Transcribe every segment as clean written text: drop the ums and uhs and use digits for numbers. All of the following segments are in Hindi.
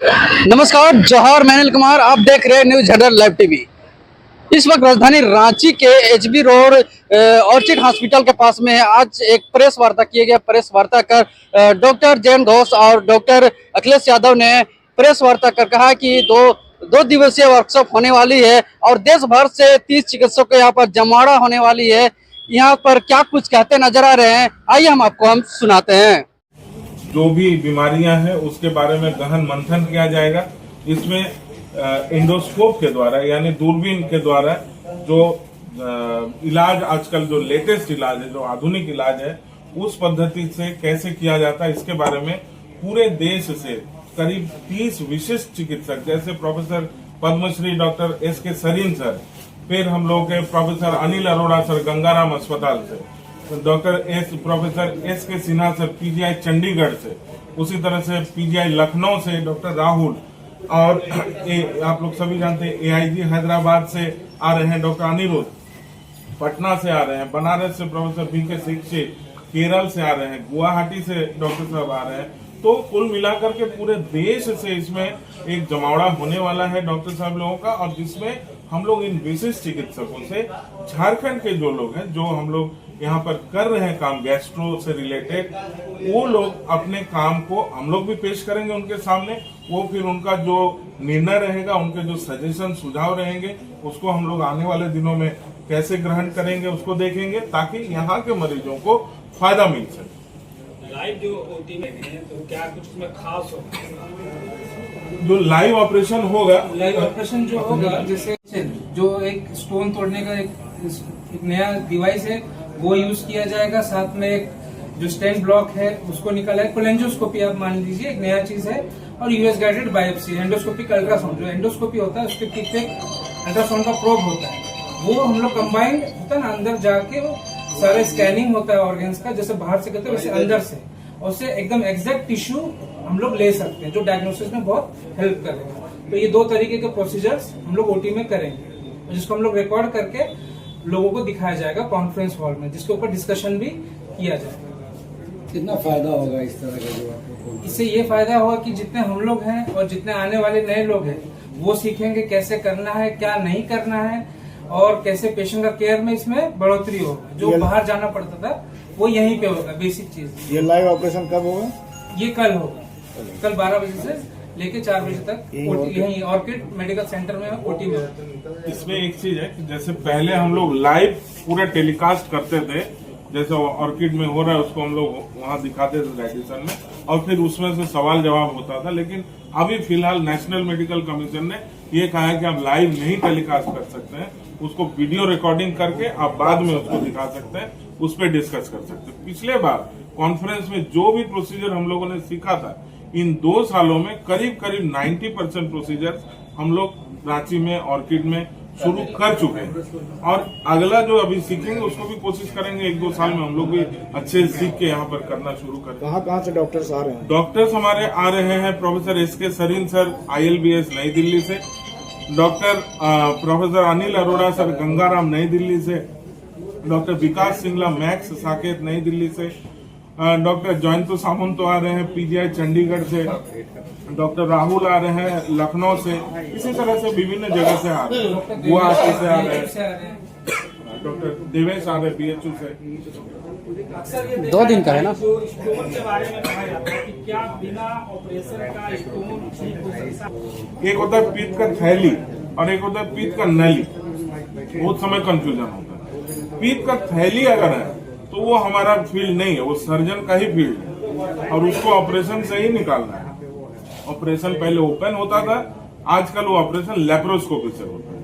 नमस्कार, जोहार, मैं अनिल कुमार। आप देख रहे हैं न्यूज हेडर लाइव टीवी। इस वक्त राजधानी रांची के एचबी रोड ऑर्चिड हॉस्पिटल के पास में है। आज एक प्रेस वार्ता किया गया। प्रेस वार्ता कर डॉक्टर जयंत घोष और डॉक्टर अखिलेश यादव ने प्रेस वार्ता कर कहा कि दो दिवसीय वर्कशॉप होने वाली है और देश भर से 30 चिकित्सकों यहाँ पर जमावड़ा होने वाली है। यहाँ पर क्या कुछ कहते नजर आ रहे हैं, आइए हम सुनाते हैं। जो भी बीमारियां हैं उसके बारे में गहन मंथन किया जाएगा। इसमें एंडोस्कोप के द्वारा यानी दूरबीन के द्वारा जो इलाज आजकल जो लेटेस्ट इलाज है, जो आधुनिक इलाज है, उस पद्धति से कैसे किया जाता है इसके बारे में पूरे देश से करीब 30 विशिष्ट चिकित्सक जैसे professor Padmashri doctor S K. Sarin sir, फिर हम लोग के प्रोफेसर अनिल अरोड़ा सर गंगाराम अस्पताल से, professor S K. Sinha sir PGI Chandigarh से, उसी तरह से पीजीआई लखनऊ से डॉक्टर राहुल, और आप लोग सभी जानते हैं एआईजी हैदराबाद से आ रहे हैं डॉक्टर अनिरुद्ध, पटना से आ रहे हैं, बनारस से प्रोफेसर बी.के. दीक्षित, केरल से आ रहे हैं, गुवाहाटी से डॉक्टर साहब आ रहे हैं। तो कुल मिलाकर के पूरे देश से इसमें एक जमावड़ा होने वाला है डॉक्टर साहब लोगों का, और जिसमें हम लोग इन विशिष्ट चिकित्सकों से झारखंड के जो लोग हैं, जो हम लोग यहाँ पर कर रहे हैं काम गैस्ट्रो से रिलेटेड, वो लोग अपने काम को हम लोग भी पेश करेंगे उनके सामने। वो फिर उनका जो निर्णय रहेगा, उनके जो सजेशन सुझाव रहेंगे, उसको हम लोग आने वाले दिनों में कैसे ग्रहण करेंगे उसको देखेंगे, ताकि यहाँ के मरीजों को फायदा मिल सके। लाइव जो ओटी में है तो क्या कुछ उसमें खास होगा? जो लाइव ऑपरेशन होगा, लाइव ऑपरेशन जो होगा, जैसे जो एक स्टोन तोड़ने का एक नया डिवाइस है वो यूज किया जाएगा। साथ में एक जो स्टेंट ब्लॉक है उसको निकाला है। कोलेंजोस्कोपी आप मान लीजिए, एक नया चीज है। और US guided biopsy, endoscopic ultrasound, जो एंडोस्कोपी होता है उसके पीछे अल्ट्रासाउंड का प्रोब होता है, वो हम लोग कंबाइंड होता है ना, अंदर जाके वो सारा स्कैनिंग होता है ऑर्गन्स का, जैसे बाहर से करते हैं वैसे अंदर से, और उससे एकदम एग्जैक्ट टिश्यू हम लोग ले सकते हैं, जो डायग्नोसिस में बहुत हेल्प करेगा। तो ये 2 तरीके के प्रोसीजर्स हम लोग ओटी में करेंगे, जिसको हम लोग रिकॉर्ड करके लोगों को दिखाया जाएगा कॉन्फ्रेंस हॉल में, जिसके ऊपर डिस्कशन भी किया जाएगा। कितना फायदा होगा इस तरह का? जो इससे ये फायदा होगा कि जितने हम लोग हैं और जितने आने वाले नए लोग हैं वो सीखेंगे कैसे करना है, क्या नहीं करना है, और कैसे पेशेंट का केयर में इसमें बढ़ोतरी होगा। जो बाहर जाना पड़ता था वो यहीं पे होगा, बेसिक चीज। ये लाइव ऑपरेशन कब होगा? ये कल होगा, कल 12 बजे से लेके 4 बजे तक यहीं ऑर्किड मेडिकल सेंटर में ओटी में होता है। इसमें एक चीज है कि जैसे पहले हम लोग लाइव पूरा टेलीकास्ट करते थे, जैसे ऑर्किड में हो रहा है उसको हम लोग वहां दिखाते थे रेडिएशन में, और फिर उसमें से सवाल जवाब होता था। लेकिन अभी फिलहाल नेशनल मेडिकल कमीशन ने ये कहा है कि आप लाइव नहीं टेलीकास्ट कर सकते हैं, उसको वीडियो रिकॉर्डिंग करके आप बाद में उसको दिखा सकते हैं, उस पर डिस्कस कर सकते हैं। पिछले बार कॉन्फ्रेंस में जो भी प्रोसीजर हम लोगों ने सीखा था, इन 2 सालों में करीब 90% प्रोसीजर हम लोग रांची में ऑर्किड में शुरू कर चुके हैं, और अगला जो अभी सीखेंगे उसको भी कोशिश करेंगे 1-2 साल में हम लोग भी अच्छे सीख के यहाँ पर करना शुरू करें। कहाँ से डॉक्टर्स आ रहे हैं? डॉक्टर्स हमारे आ रहे हैं professor S K. Sarin sir ILBS New Delhi से, doctor professor Anil Arora sir Gangaram New Delhi से, डॉक्टर विकास सिंगला मैक्स साकेत नई दिल्ली से, डॉक्टर जयंत सामंत आ रहे हैं पीजीआई चंडीगढ़ से, डॉक्टर राहुल आ रहे हैं लखनऊ से, इसी तरह से विभिन्न जगह से आ रहे हैं, गुवाहाटी से आ रहे हैं, डॉक्टर देवेश आ रहे BHU से। 2 दिन का है ना। जो स्टोन के बारे में कहा जाता है कि क्या बिना ऑपरेशन का स्टोन ठीक हो सकता है? एक होता है पीत का थैली और एक होता है पीत का नली। बहुत समय कंफ्यूजन होता है। पीत का थैली अगर है तो वो हमारा फील्ड नहीं है, वो सर्जन का ही फील्ड है, और उसको ऑपरेशन से ही निकालना है। ऑपरेशन पहले ओपन होता था, आजकल वो ऑपरेशन लेप्रोस्कोपी से होता है,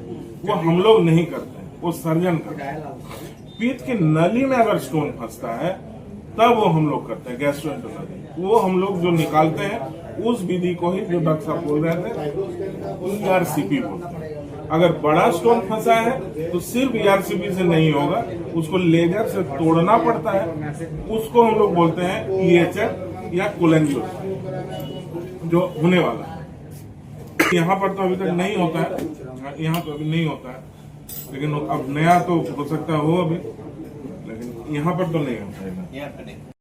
वो हम लोग नहीं करते हैं, वो सर्जन करता है। पीत की नली में अगर स्टोन फंसता है तब वो हम लोग करते हैं गैस्ट्रोएंटेरोलॉजी, वो हम लोग जो निकालते हैं उस विधि को ही जो डॉक्टर साहब बोल रहे थे ERCP बोलते हैं। अगर बड़ा स्टोन फंसा है तो सिर्फ ERCP से नहीं होगा, उसको लेजर से तोड़ना पड़ता है, उसको हम लोग बोलते हैं EHR या कोलेंजियोग्राफी जो होने वाला है। यहाँ पर तो अभी तक नहीं होता है, यहाँ तो अभी नहीं होता है, लेकिन अब नया तो हो सकता हो अभी, लेकिन यहाँ पर तो नहीं होता है।